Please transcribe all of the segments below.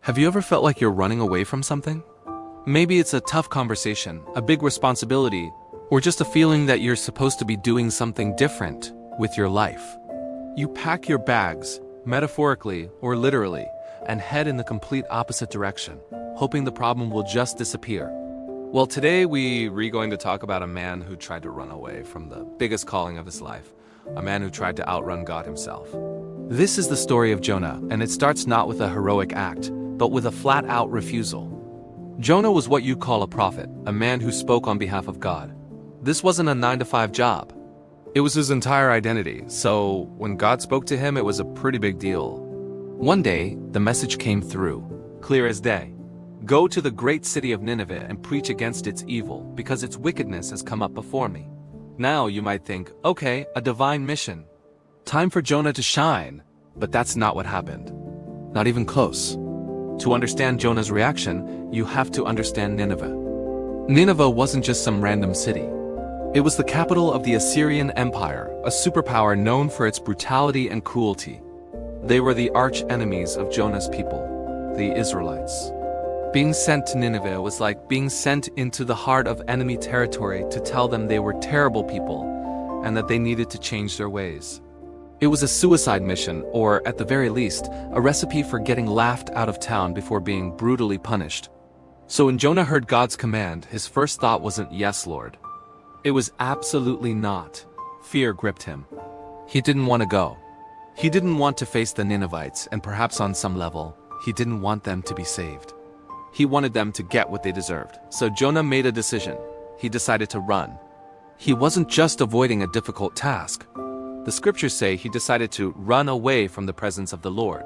Have you ever felt like you're running away from something? Maybe it's a tough conversation, a big responsibility, or just a feeling that you're supposed to be doing something different with your life. You pack your bags, metaphorically or literally, and head in the complete opposite direction, hoping the problem will just disappear. Well, today we're going to talk about a man who tried to run away from the biggest calling of his life, a man who tried to outrun God himself. This is the story of Jonah, and it starts not with a heroic act, but with a flat-out refusal. Jonah was what you'd call a prophet, a man who spoke on behalf of God. This wasn't a 9-to-5 job. It was his entire identity, so when God spoke to him, it was a pretty big deal. One day, the message came through, clear as day. Go to the great city of Nineveh and preach against its evil, because its wickedness has come up before me. Now you might think, okay, a divine mission. Time for Jonah to shine, but that's not what happened. Not even close. To understand Jonah's reaction, you have to understand Nineveh. Nineveh wasn't just some random city. It was the capital of the Assyrian Empire, a superpower known for its brutality and cruelty. They were the arch-enemies of Jonah's people, the Israelites. Being sent to Nineveh was like being sent into the heart of enemy territory to tell them they were terrible people and that they needed to change their ways. It was a suicide mission, or at the very least, a recipe for getting laughed out of town before being brutally punished. So when Jonah heard God's command, his first thought wasn't, "Yes, Lord." It was absolutely not. Fear gripped him. He didn't want to go. He didn't want to face the Ninevites, and perhaps on some level, he didn't want them to be saved. He wanted them to get what they deserved. So Jonah made a decision. He decided to run. He wasn't just avoiding a difficult task. The scriptures say he decided to run away from the presence of the Lord.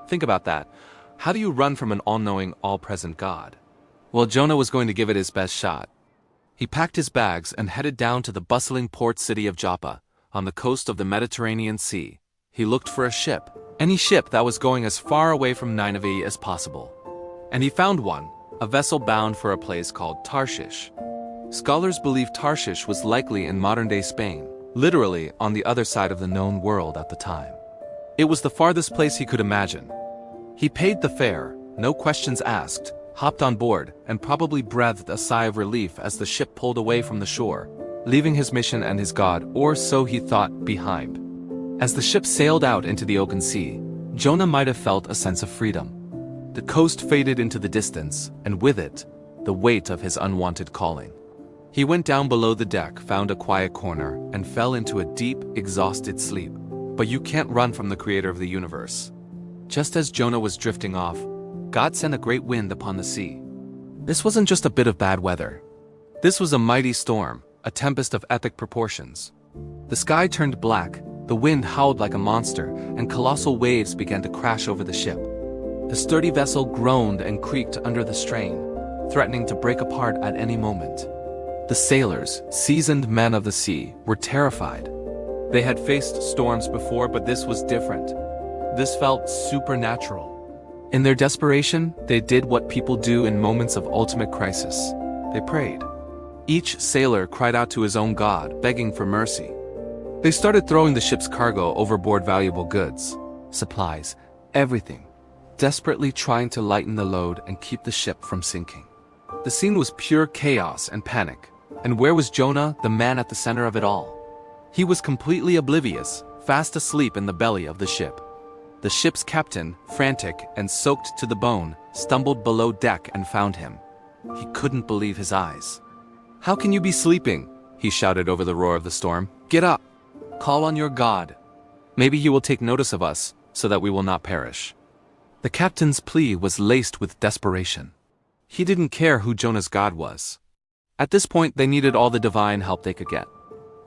Think about that. How do you run from an all-knowing, all-present God? Well, Jonah was going to give it his best shot. He packed his bags and headed down to the bustling port city of Joppa, on the coast of the Mediterranean Sea. He looked for a ship, any ship that was going as far away from Nineveh as possible. And he found one, a vessel bound for a place called Tarshish. Scholars believe Tarshish was likely in modern-day Spain, literally on the other side of the known world at the time. It was the farthest place he could imagine. He paid the fare, no questions asked, hopped on board, and probably breathed a sigh of relief as the ship pulled away from the shore, leaving his mission and his God, or so he thought, behind. As the ship sailed out into the open sea, Jonah might have felt a sense of freedom. The coast faded into the distance, and with it, the weight of his unwanted calling. He went down below the deck, found a quiet corner, and fell into a deep, exhausted sleep. But you can't run from the creator of the universe. Just as Jonah was drifting off, God sent a great wind upon the sea. This wasn't just a bit of bad weather. This was a mighty storm, a tempest of epic proportions. The sky turned black, the wind howled like a monster, and colossal waves began to crash over the ship. The sturdy vessel groaned and creaked under the strain, threatening to break apart at any moment. The sailors, seasoned men of the sea, were terrified. They had faced storms before, but this was different. This felt supernatural. In their desperation, they did what people do in moments of ultimate crisis. They prayed. Each sailor cried out to his own God, begging for mercy. They started throwing the ship's cargo overboard, valuable goods, supplies, everything, desperately trying to lighten the load and keep the ship from sinking. The scene was pure chaos and panic. And where was Jonah, the man at the center of it all? He was completely oblivious, fast asleep in the belly of the ship. The ship's captain, frantic and soaked to the bone, stumbled below deck and found him. He couldn't believe his eyes. "How can you be sleeping?" he shouted over the roar of the storm. "Get up! Call on your God. Maybe he will take notice of us, so that we will not perish." The captain's plea was laced with desperation. He didn't care who Jonah's God was. At this point, they needed all the divine help they could get.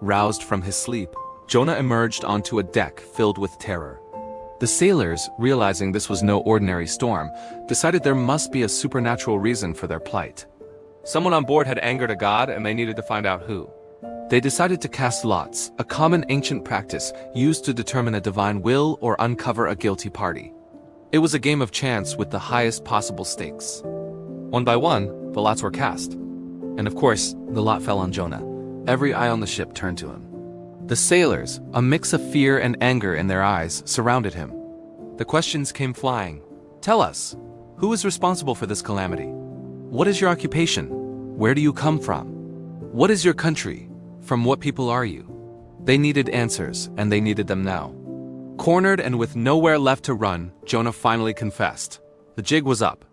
Roused from his sleep, Jonah emerged onto a deck filled with terror. The sailors, realizing this was no ordinary storm, decided there must be a supernatural reason for their plight. Someone on board had angered a god, and they needed to find out who. They decided to cast lots, a common ancient practice used to determine a divine will or uncover a guilty party. It was a game of chance with the highest possible stakes. One by one, the lots were cast. And of course, the lot fell on Jonah. Every eye on the ship turned to him. The sailors, a mix of fear and anger in their eyes, surrounded him. The questions came flying. "Tell us, Who is responsible for this calamity? What is your occupation? Where do you come from? What is your country? From what people are you? They needed answers, and they needed them now. Cornered and with nowhere left to run, Jonah finally confessed. The jig was up.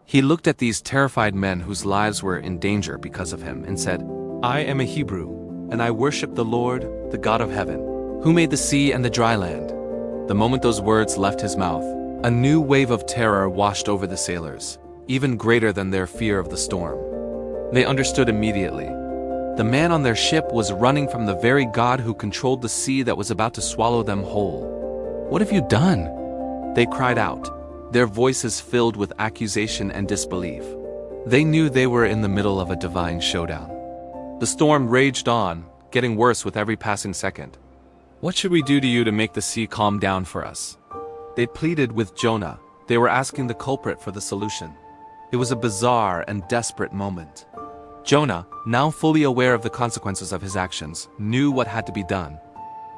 He looked at these terrified men whose lives were in danger because of him and said, "I am a Hebrew, and I worship the Lord, the God of heaven, who made the sea and the dry land." The moment those words left his mouth, a new wave of terror washed over the sailors, even greater than their fear of the storm. They understood immediately. The man on their ship was running from the very God who controlled the sea that was about to swallow them whole. "What have you done?" they cried out, their voices filled with accusation and disbelief. They knew they were in the middle of a divine showdown. The storm raged on, getting worse with every passing second. "What should we do to you to make the sea calm down for us?" They pleaded with Jonah. They were asking the culprit for the solution. It was a bizarre and desperate moment. Jonah, now fully aware of the consequences of his actions, knew what had to be done.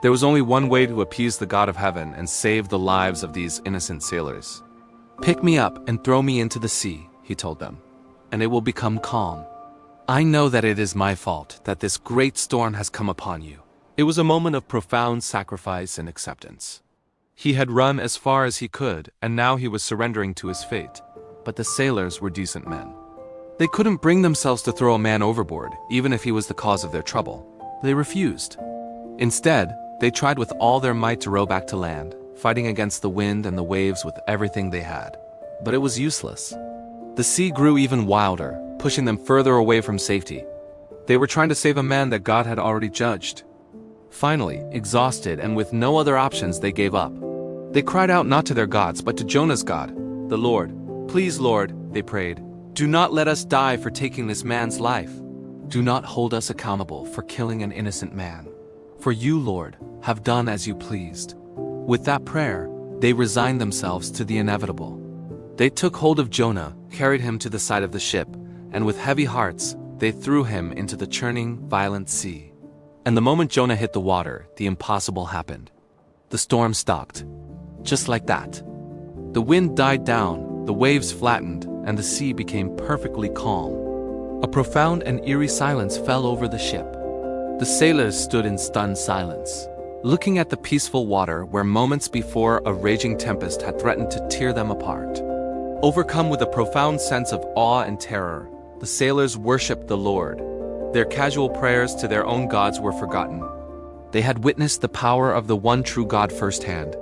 There was only one way to appease the God of heaven and save the lives of these innocent sailors. "Pick me up and throw me into the sea," he told them, "and it will become calm. I know that it is my fault that this great storm has come upon you." It was a moment of profound sacrifice and acceptance. He had run as far as he could, and now he was surrendering to his fate. But the sailors were decent men. They couldn't bring themselves to throw a man overboard, even if he was the cause of their trouble. They refused. Instead, they tried with all their might to row back to land, fighting against the wind and the waves with everything they had. But it was useless. The sea grew even wilder, pushing them further away from safety. They were trying to save a man that God had already judged. Finally, exhausted and with no other options, they gave up. They cried out not to their gods, but to Jonah's God, the Lord. "Please, Lord," they prayed, "do not let us die for taking this man's life. Do not hold us accountable for killing an innocent man. For you, Lord, have done as you pleased." With that prayer, they resigned themselves to the inevitable. They took hold of Jonah, carried him to the side of the ship, and with heavy hearts, they threw him into the churning, violent sea. And the moment Jonah hit the water, the impossible happened. The storm stopped. Just like that. The wind died down, the waves flattened, and the sea became perfectly calm. A profound and eerie silence fell over the ship. The sailors stood in stunned silence, looking at the peaceful water where moments before a raging tempest had threatened to tear them apart. Overcome with a profound sense of awe and terror, the sailors worshipped the Lord. Their casual prayers to their own gods were forgotten. They had witnessed the power of the one true God firsthand.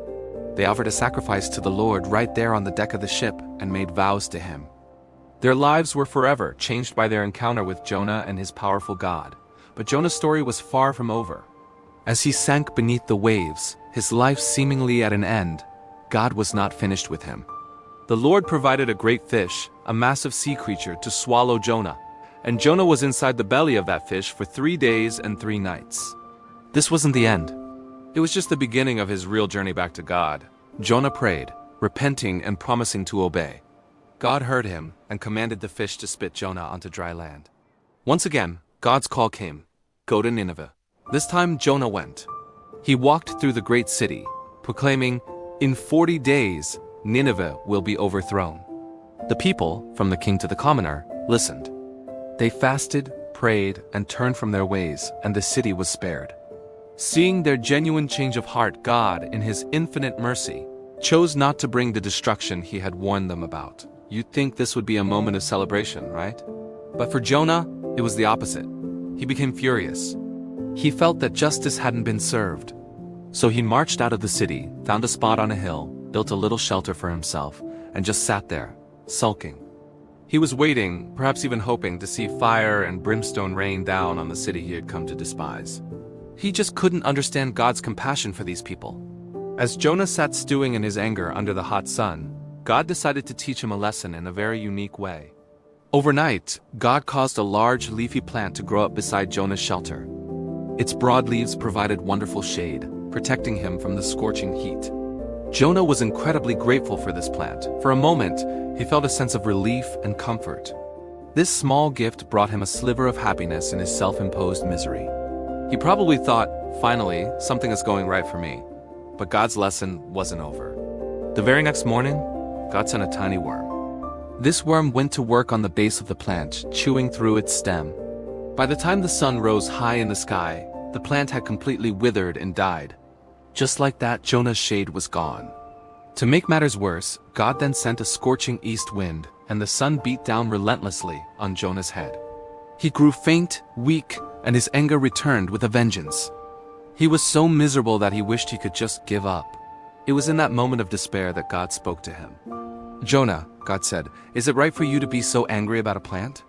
They offered a sacrifice to the Lord right there on the deck of the ship and made vows to him. Their lives were forever changed by their encounter with Jonah and his powerful God. But Jonah's story was far from over. As he sank beneath the waves, his life seemingly at an end, God was not finished with him. The Lord provided a great fish, a massive sea creature, to swallow Jonah, and Jonah was inside the belly of that fish for 3 days and 3 nights. This wasn't the end. It was just the beginning of his real journey back to God. Jonah prayed, repenting and promising to obey. God heard him and commanded the fish to spit Jonah onto dry land. Once again, God's call came. Go to Nineveh. This time Jonah went. He walked through the great city, proclaiming, "In 40 days, Nineveh will be overthrown." The people, from the king to the commoner, listened. They fasted, prayed, and turned from their ways, and the city was spared. Seeing their genuine change of heart, God, in his infinite mercy, chose not to bring the destruction he had warned them about. You'd think this would be a moment of celebration, right? But for Jonah, it was the opposite. He became furious. He felt that justice hadn't been served. So he marched out of the city, found a spot on a hill, built a little shelter for himself, and just sat there, sulking. He was waiting, perhaps even hoping, to see fire and brimstone rain down on the city he had come to despise. He just couldn't understand God's compassion for these people. As Jonah sat stewing in his anger under the hot sun, God decided to teach him a lesson in a very unique way. Overnight, God caused a large leafy plant to grow up beside Jonah's shelter. Its broad leaves provided wonderful shade, protecting him from the scorching heat. Jonah was incredibly grateful for this plant. For a moment, he felt a sense of relief and comfort. This small gift brought him a sliver of happiness in his self-imposed misery. He probably thought, finally, something is going right for me. But God's lesson wasn't over. The very next morning, God sent a tiny worm. This worm went to work on the base of the plant, chewing through its stem. By the time the sun rose high in the sky, the plant had completely withered and died. Just like that, Jonah's shade was gone. To make matters worse, God then sent a scorching east wind, and the sun beat down relentlessly on Jonah's head. He grew faint, weak, and his anger returned with a vengeance. He was so miserable that he wished he could just give up. It was in that moment of despair that God spoke to him. "Jonah," God said, "is it right for you to be so angry about a plant?"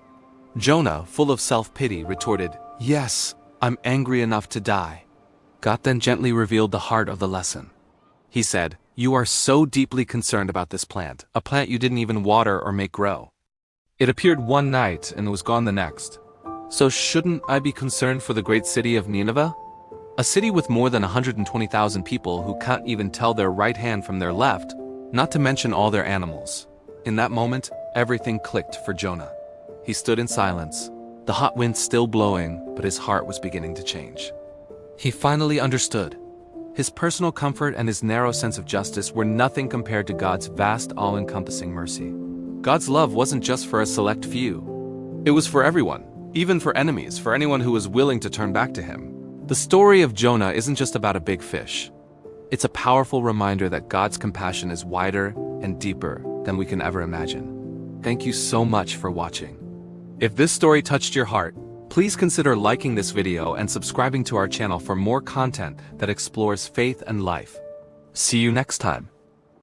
Jonah, full of self-pity, retorted, "Yes, I'm angry enough to die." God then gently revealed the heart of the lesson. He said, "You are so deeply concerned about this plant, a plant you didn't even water or make grow. It appeared one night and was gone the next. So shouldn't I be concerned for the great city of Nineveh? A city with more than 120,000 people who can't even tell their right hand from their left, not to mention all their animals." In that moment, everything clicked for Jonah. He stood in silence, the hot wind still blowing, but his heart was beginning to change. He finally understood. His personal comfort and his narrow sense of justice were nothing compared to God's vast, all-encompassing mercy. God's love wasn't just for a select few. It was for everyone, even for enemies, for anyone who was willing to turn back to him. The story of Jonah isn't just about a big fish. It's a powerful reminder that God's compassion is wider and deeper than we can ever imagine. Thank you so much for watching. If this story touched your heart, please consider liking this video and subscribing to our channel for more content that explores faith and life. See you next time.